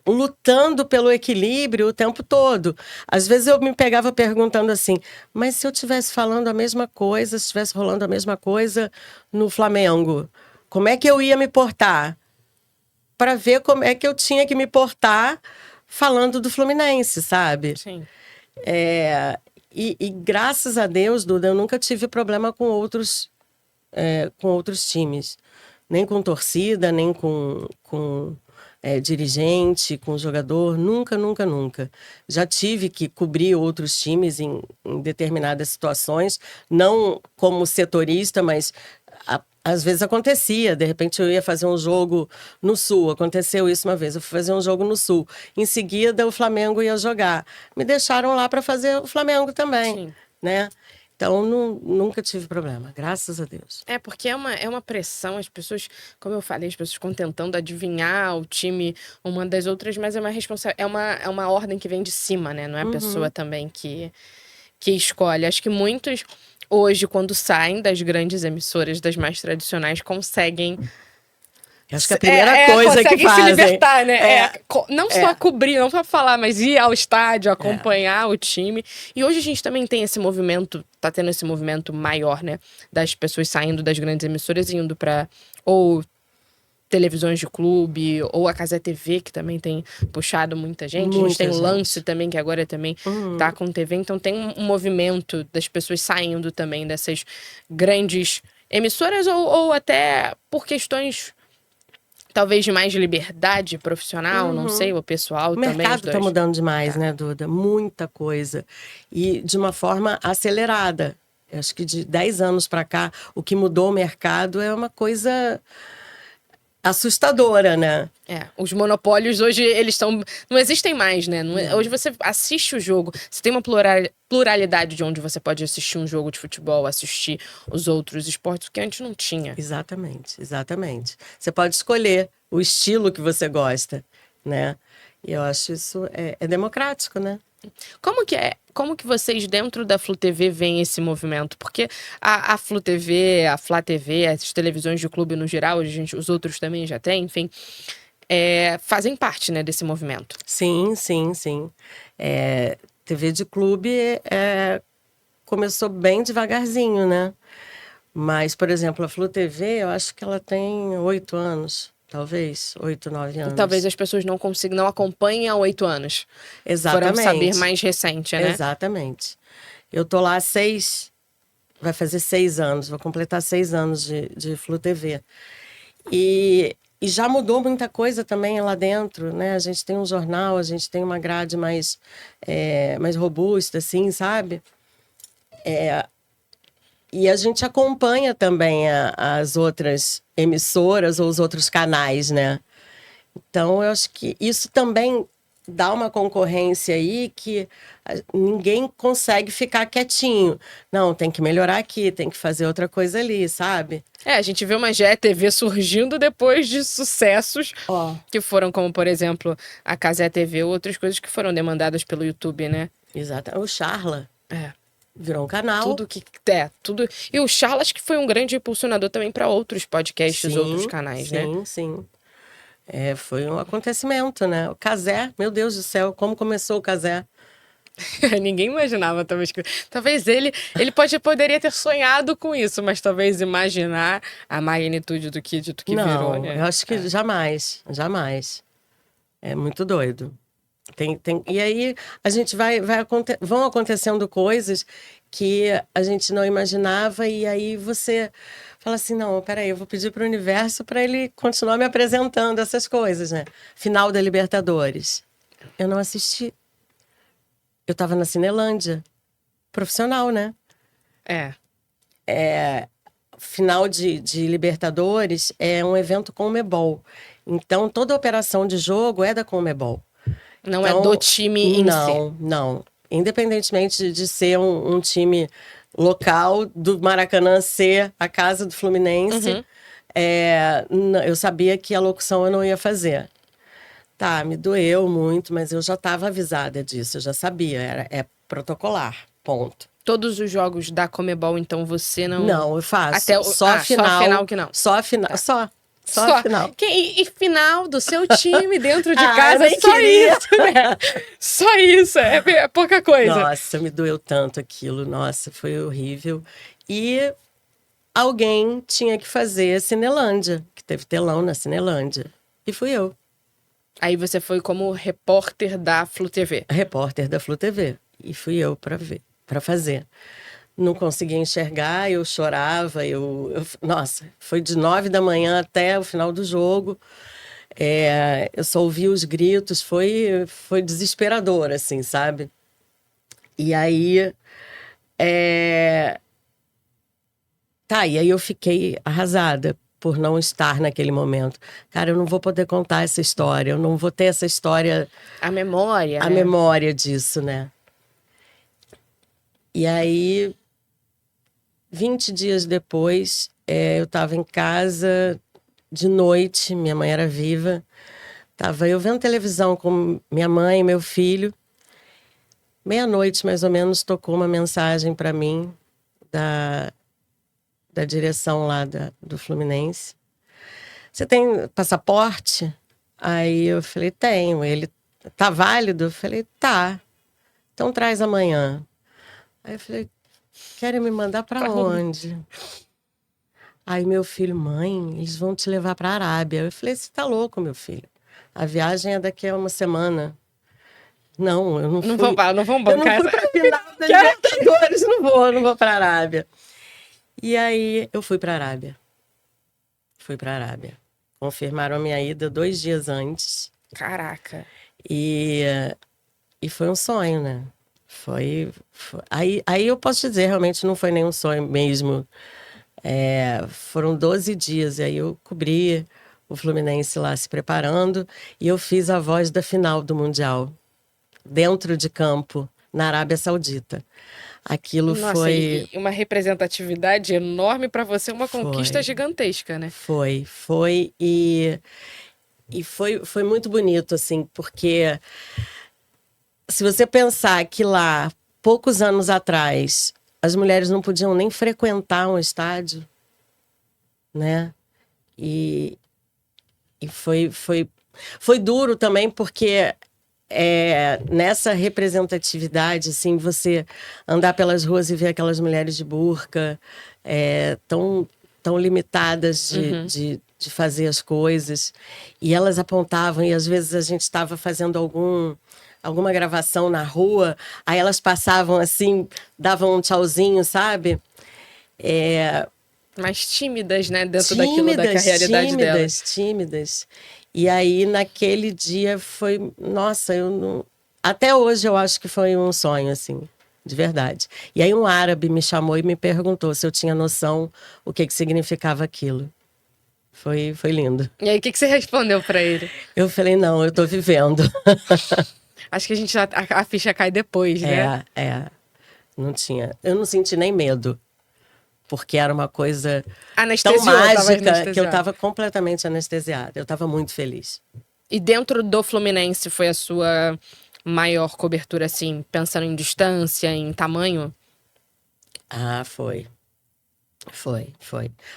lutando pelo equilíbrio o tempo todo. Às vezes eu me pegava perguntando assim, mas se eu estivesse falando a mesma coisa, se estivesse rolando a mesma coisa no Flamengo, como é que eu ia me portar? Para ver como é que eu tinha que me portar falando do Fluminense, sabe? Sim. E graças a Deus, Duda, eu nunca tive problema com outros times. Nem com torcida, nem com dirigente, com jogador. Nunca, nunca, nunca. Já tive que cobrir outros times em determinadas situações, não como setorista, mas às vezes acontecia. De repente eu ia fazer um jogo no Sul. Aconteceu isso uma vez. Eu fui fazer um jogo no Sul. Em seguida, o Flamengo ia jogar. Me deixaram lá para fazer o Flamengo também, Sim. né? Então, nunca tive problema, graças a Deus. É, porque é uma pressão, as pessoas, como eu falei, as pessoas ficam tentando adivinhar o time uma das outras, mas é uma ordem que vem de cima, né? Não é a pessoa também que escolhe. Acho que muitos, hoje, quando saem das grandes emissoras, das mais tradicionais, conseguem Acho que a primeira coisa que conseguem se fazem... libertar, né? Não só cobrir, não só falar, mas ir ao estádio, acompanhar o time. E hoje a gente também tem esse movimento, tá tendo esse movimento maior, né? Das pessoas saindo das grandes emissoras e indo pra ou televisões de clube, ou a Cazé TV, que também tem puxado muita gente. A gente tem o Lance também, que agora também tá com TV. Então tem um movimento das pessoas saindo também dessas grandes emissoras, ou até por questões... talvez de mais liberdade profissional, não sei, o pessoal também. O mercado está mudando demais, né, Duda? Muita coisa. E de uma forma acelerada. Eu acho que de 10 anos para cá, o que mudou o mercado é uma coisa assustadora, né? Os monopólios hoje, eles não existem mais, né? Hoje você assiste o jogo, você tem uma pluralidade de onde você pode assistir um jogo de futebol, assistir os outros esportes, que antes não tinha. Exatamente, exatamente. Você pode escolher o estilo que você gosta, né? E eu acho isso é democrático, né? Como que vocês dentro da Flu TV veem esse movimento? Porque a Flu TV, a Flá TV, as televisões de clube no geral, os outros também já têm, enfim, fazem parte, né, desse movimento. Sim, sim, sim. TV de clube começou bem devagarzinho, né? Mas, por exemplo, a Flu TV, eu acho que ela tem 8 anos. Talvez, 8, 9 anos. E talvez as pessoas não acompanhem há 8 anos. Exatamente. Foram saber mais recente, né? Exatamente. Eu tô lá há 6, vai fazer 6 anos, vou completar 6 anos de Flu TV. E já mudou muita coisa também lá dentro, né? A gente tem um jornal, a gente tem uma grade mais robusta, assim, sabe? E a gente acompanha também as outras emissoras ou os outros canais, né? Então, eu acho que isso também dá uma concorrência aí que ninguém consegue ficar quietinho. Não, tem que melhorar aqui, tem que fazer outra coisa ali, sabe? A gente vê uma GE TV surgindo depois de sucessos que foram, como, por exemplo, a Cazé TV ou outras coisas que foram demandadas pelo YouTube, né? Exato. O Charla. Virou um canal. Tudo. E o Charla, acho que foi um grande impulsionador também para outros podcasts, outros canais, né? Sim. Foi um acontecimento, né? O Cazé, meu Deus do céu, como começou o Cazé? Ninguém imaginava, talvez ele poderia ter sonhado com isso, mas talvez imaginar a magnitude do que virou, né? Eu acho que jamais. É muito doido. E aí a gente vão acontecendo coisas que a gente não imaginava, e aí você fala assim, não, peraí, eu vou pedir para o universo para ele continuar me apresentando essas coisas, né? Final da Libertadores. Eu não assisti. Eu estava na Cinelândia. Profissional, né? Final de Libertadores é um evento Conmebol. Então, toda operação de jogo é da Conmebol. Não é do time em si. Não. Independentemente de ser um time local do Maracanã ser a casa do Fluminense, eu sabia que a locução eu não ia fazer. Tá, me doeu muito, mas eu já estava avisada disso, eu já sabia, é protocolar, ponto. Todos os jogos da Conmebol, então, você não... Não, eu faço. Só a final que não. Só a final, tá. Só a final. E final do seu time dentro de casa, nem só queria. isso, né? Só isso, é pouca coisa. Nossa, me doeu tanto aquilo, nossa, foi horrível. E alguém tinha que fazer a Cinelândia, que teve telão na Cinelândia. E fui eu. Aí você foi como repórter da Flu TV. Repórter da Flu TV. E fui eu para fazer. Não conseguia enxergar, eu chorava, nossa, foi de 9 da manhã até o final do jogo. Eu só ouvi os gritos, foi desesperador, assim, sabe? E aí... e aí eu fiquei arrasada por não estar naquele momento. Cara, eu não vou poder contar essa história, eu não vou ter essa história... A memória, A memória disso, né? E aí... 20 dias depois, eu estava em casa de noite, minha mãe era viva. Tava eu vendo televisão com minha mãe e meu filho. Meia-noite, mais ou menos, tocou uma mensagem para mim da direção lá do Fluminense. Você tem passaporte? Aí eu falei, tenho. Ele, tá válido? Eu falei, tá. Então traz amanhã. Aí eu falei, querem me mandar para onde? Aí meu filho, mãe, eles vão te levar para a Arábia. Eu falei, você tá louco, meu filho? A viagem é daqui a uma semana. Não, eu não fui. Não vão bancar. Eu não fui pra final da Libertadores, não vou para a Arábia. E aí eu fui para a Arábia. Confirmaram a minha ida 2 dias antes. Caraca. E foi um sonho, né? Aí eu posso te dizer, realmente não foi nenhum sonho mesmo. Foram 12 dias, e aí eu cobri o Fluminense lá se preparando, e eu fiz a voz da final do Mundial, dentro de campo, na Arábia Saudita. Aquilo foi... E uma representatividade enorme para você, uma conquista gigantesca, né? Foi muito bonito, assim, porque... Se você pensar que lá, poucos anos atrás, as mulheres não podiam nem frequentar um estádio, né? E foi duro também, porque nessa representatividade, assim, você andar pelas ruas e ver aquelas mulheres de burca, tão limitadas de fazer as coisas, e elas apontavam, e às vezes a gente estava fazendo alguma gravação na rua, aí elas passavam assim, davam um tchauzinho, sabe? Mais tímidas, né? Dentro daquilo, da realidade delas. Tímidas. E aí, naquele dia, foi... Nossa, eu não... Até hoje, eu acho que foi um sonho, assim, de verdade. E aí, um árabe me chamou e me perguntou se eu tinha noção o que significava aquilo. Foi lindo. E aí, o que você respondeu para ele? Eu falei, não, eu tô vivendo. Acho que a ficha cai depois, né? Não tinha. Eu não senti nem medo. Porque era uma coisa tão mágica que eu estava completamente anestesiada. Eu estava muito feliz. E dentro do Fluminense foi a sua maior cobertura, assim, pensando em distância, em tamanho? Ah, foi.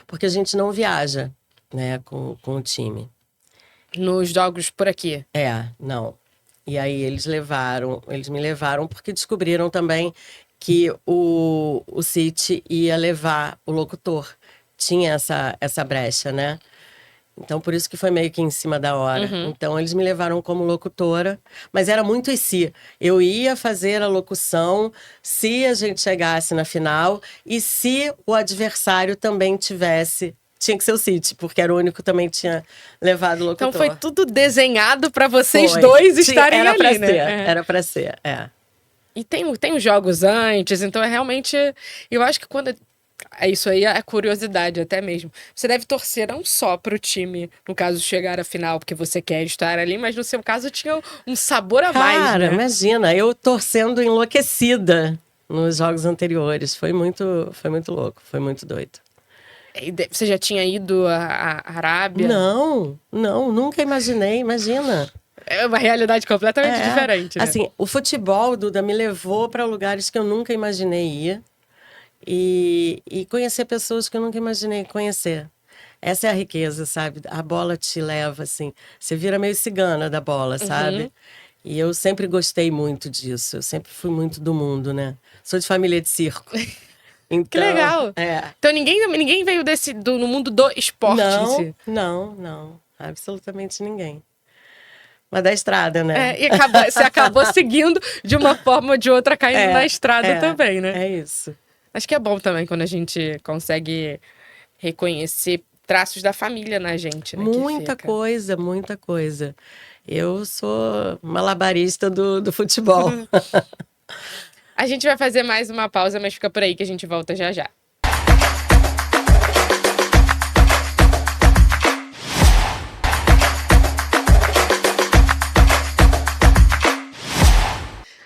Porque a gente não viaja, né, com o time. Nos jogos por aqui? Não. E aí eles me levaram porque descobriram também que o City ia levar o locutor. Tinha essa brecha, né? Então, por isso que foi meio que em cima da hora. Então, eles me levaram como locutora, mas era muito e se. Eu ia fazer a locução se a gente chegasse na final e se o adversário também tivesse. Tinha que ser o City, porque era o único que também tinha levado o locutor. Então foi tudo desenhado para vocês Foi. dois estarem era ali, pra né? ser, Era pra ser, E tem os jogos antes, então é realmente... Eu acho que quando... Isso aí é curiosidade até mesmo. Você deve torcer não só pro time, no caso, chegar à final, porque você quer estar ali, mas no seu caso tinha um sabor a mais, né? Cara, imagina, eu torcendo enlouquecida nos jogos anteriores. Foi muito louco, foi muito doido. Você já tinha ido à Arábia? Não, nunca imaginei, imagina. É uma realidade completamente diferente, né? Assim, o futebol, Duda, me levou para lugares que eu nunca imaginei ir e conhecer pessoas que eu nunca imaginei conhecer. Essa é a riqueza, sabe? A bola te leva, assim. Você vira meio cigana da bola, sabe? E eu sempre gostei muito disso. Eu sempre fui muito do mundo, né? Sou de família de circo. Então, Que legal! Então ninguém veio no mundo do esporte em si. Não. Absolutamente ninguém. Mas da estrada, né? E você acabou seguindo de uma forma ou de outra, caindo na estrada também, né? É isso. Acho que é bom também quando a gente consegue reconhecer traços da família na gente, né? Muita coisa. Eu sou malabarista do futebol. A gente vai fazer mais uma pausa, mas fica por aí que a gente volta já já.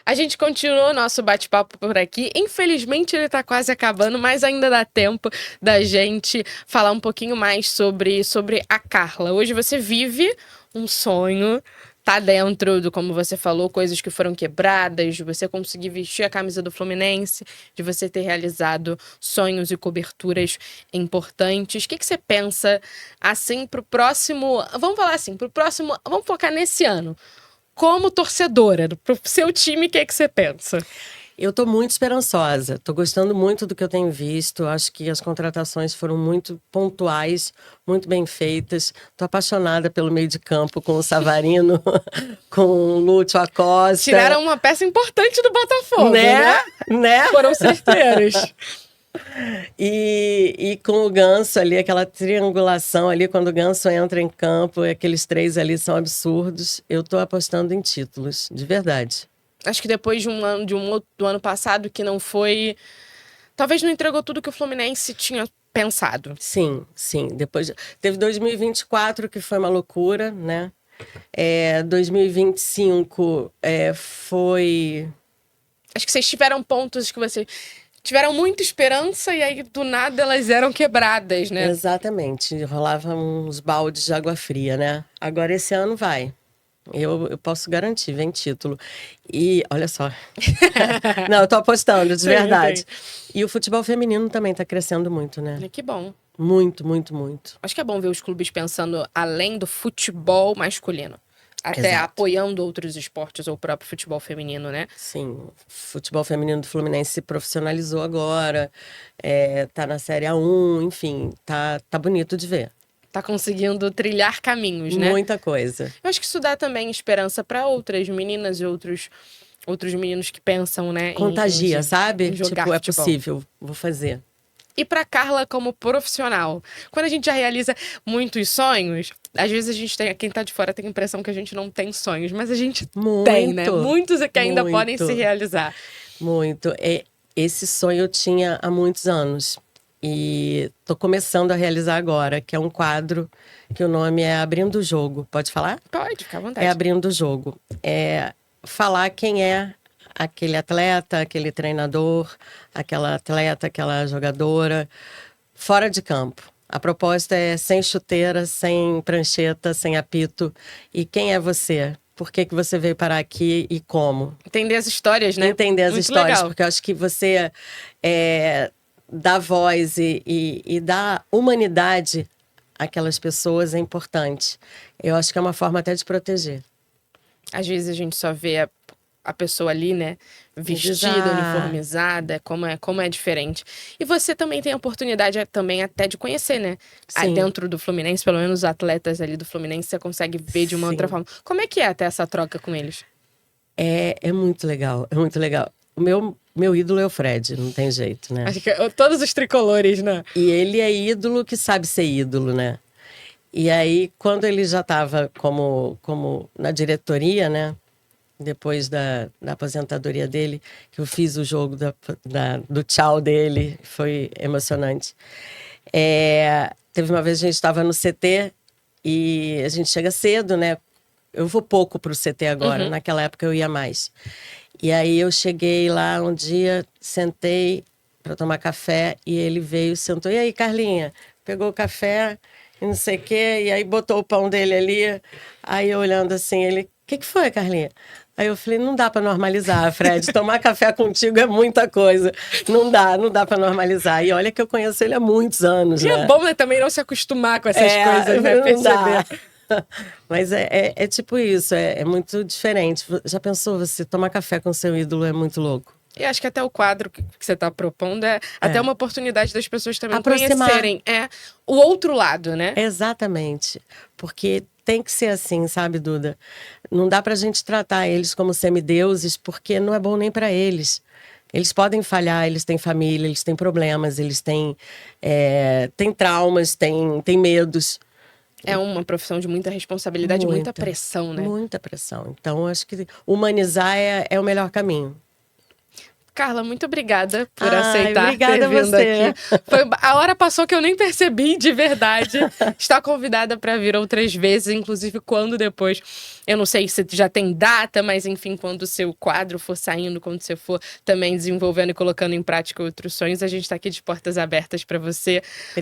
A gente continua o nosso bate-papo por aqui. Infelizmente, ele tá quase acabando, mas ainda dá tempo da gente falar um pouquinho mais sobre a Carla. Hoje você vive um sonho, tá dentro do, como você falou, coisas que foram quebradas, de você conseguir vestir a camisa do Fluminense, de você ter realizado sonhos e coberturas importantes. O que você pensa, assim, pro próximo... Vamos falar assim, pro próximo... Vamos focar nesse ano. Como torcedora, pro seu time, o que você pensa? Eu tô muito esperançosa. Tô gostando muito do que eu tenho visto. Acho que as contratações foram muito pontuais, muito bem feitas. Tô apaixonada pelo meio de campo com o Savarino, com o Lúcio Acosta. Tiraram uma peça importante do Botafogo, né? Foram certeiros. E com o Ganso ali, aquela triangulação ali, quando o Ganso entra em campo, aqueles três ali são absurdos. Eu tô apostando em títulos, de verdade. Acho que depois do ano passado, que não foi... Talvez não entregou tudo que o Fluminense tinha pensado. Sim. Depois teve 2024, que foi uma loucura, né? 2025 foi... Acho que vocês tiveram pontos que você... Tiveram muita esperança e aí, do nada, elas eram quebradas, né? Exatamente. Rolava uns baldes de água fria, né? Agora esse ano vai. Eu posso garantir, vem título. E, olha só. Não, eu tô apostando, de verdade. E o futebol feminino também tá crescendo muito, né? Que bom. Muito. Acho que é bom ver os clubes pensando além do futebol masculino. Até apoiando outros esportes ou o próprio futebol feminino, né? Sim, o futebol feminino do Fluminense se profissionalizou agora, tá na Série A1, enfim, tá bonito de ver. Tá conseguindo trilhar caminhos, né? Muita coisa. Eu acho que isso dá também esperança para outras meninas e outros meninos que pensam, né? Contagia, sabe? Em jogar tipo, futebol. É possível, vou fazer. E para Carla como profissional, quando a gente já realiza muitos sonhos, às vezes a gente tem, quem tá de fora tem a impressão que a gente não tem sonhos, mas a gente tem, né? Muitos que ainda podem se realizar. Muito. Esse sonho eu tinha há muitos anos e tô começando a realizar agora, que é um quadro que o nome é Abrindo o Jogo. Pode falar? Pode, fica à vontade. É Abrindo o Jogo. É falar quem é aquele atleta, aquele treinador, aquela atleta, aquela jogadora, fora de campo. A proposta é sem chuteira, sem prancheta, sem apito. E quem é você? Por que você veio parar aqui e como? Entender as histórias, né? Entender as histórias, legal. porque eu acho que você dá voz e dá humanidade àquelas pessoas é importante. Eu acho que é uma forma até de proteger. Às vezes a gente só vê a pessoa ali, né, vestida, Exato. uniformizada, como é diferente. E você também tem a oportunidade também até de conhecer, né? Sim. Dentro do Fluminense, pelo menos os atletas ali do Fluminense, você consegue ver de uma outra Sim. forma. Como é que é até essa troca com eles? É muito legal, é muito legal. O meu ídolo é o Fred, não tem jeito, né? Acho que todos os tricolores, né? E ele é ídolo que sabe ser ídolo, né? E aí, quando ele já estava como na diretoria, né? Depois da aposentadoria dele, que eu fiz o jogo do tchau dele, foi emocionante. Teve uma vez a gente estava no CT e a gente chega cedo, né? Eu vou pouco pro CT agora, naquela época eu ia mais. E aí eu cheguei lá um dia, sentei para tomar café e ele veio, sentou. E aí, Carlinha? Pegou o café e não sei o quê, e aí botou o pão dele ali. Aí eu olhando assim, ele, o que foi, Carlinha? Aí eu falei, não dá para normalizar, Fred. Tomar café contigo é muita coisa. Não dá para normalizar. E olha que eu conheço ele há muitos anos, E né? é bom, né, também não se acostumar com essas coisas, né? Não Perceber. dá. Mas é tipo isso, é muito diferente. Já pensou, você tomar café com seu ídolo é muito louco. E acho que até o quadro que você está propondo é até uma oportunidade das pessoas também Aproximar. conhecerem o outro lado, né? Exatamente. Porque tem que ser assim, sabe, Duda? Não dá pra gente tratar eles como semideuses, porque não é bom nem pra eles. Eles podem falhar, eles têm família, eles têm problemas, eles têm traumas, têm medos. É uma profissão de muita responsabilidade, muita pressão, né? Muita pressão. Então, acho que humanizar é o melhor caminho. Carla, muito obrigada por aceitar obrigada ter vindo você. aqui. A hora passou que eu nem percebi, de verdade. Está convidada para vir outras vezes, inclusive quando depois, eu não sei se já tem data, mas enfim, quando o seu quadro for saindo, quando você for também desenvolvendo e colocando em prática outros sonhos, a gente está aqui de portas abertas para você,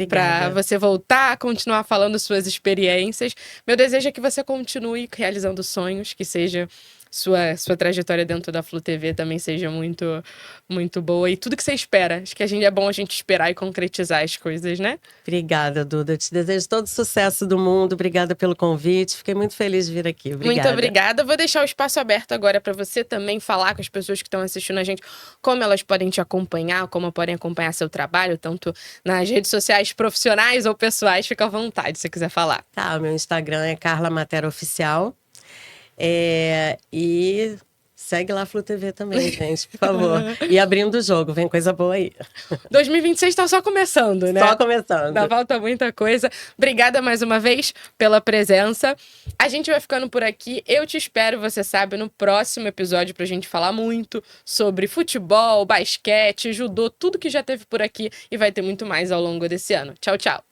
para você voltar a continuar falando suas experiências. Meu desejo é que você continue realizando sonhos, que seja sua trajetória dentro da Flu TV também seja muito, muito boa. E tudo que você espera. Acho que é bom a gente esperar e concretizar as coisas, né? Obrigada, Duda. Eu te desejo todo o sucesso do mundo. Obrigada pelo convite. Fiquei muito feliz de vir aqui. Obrigada. Muito obrigada. Vou deixar o espaço aberto agora para você também falar com as pessoas que estão assistindo a gente como elas podem te acompanhar, como podem acompanhar seu trabalho, tanto nas redes sociais profissionais ou pessoais. Fica à vontade se quiser falar. Tá, o meu Instagram é Carla Matera Oficial. E segue lá a Flu TV também, gente, por favor. E abrindo o jogo, vem coisa boa aí. 2026 tá só começando, né? Só começando. Ainda falta muita coisa. Obrigada mais uma vez pela presença. A gente vai ficando por aqui. Eu te espero, você sabe, no próximo episódio pra gente falar muito sobre futebol, basquete, judô, tudo que já teve por aqui e vai ter muito mais ao longo desse ano. Tchau, tchau.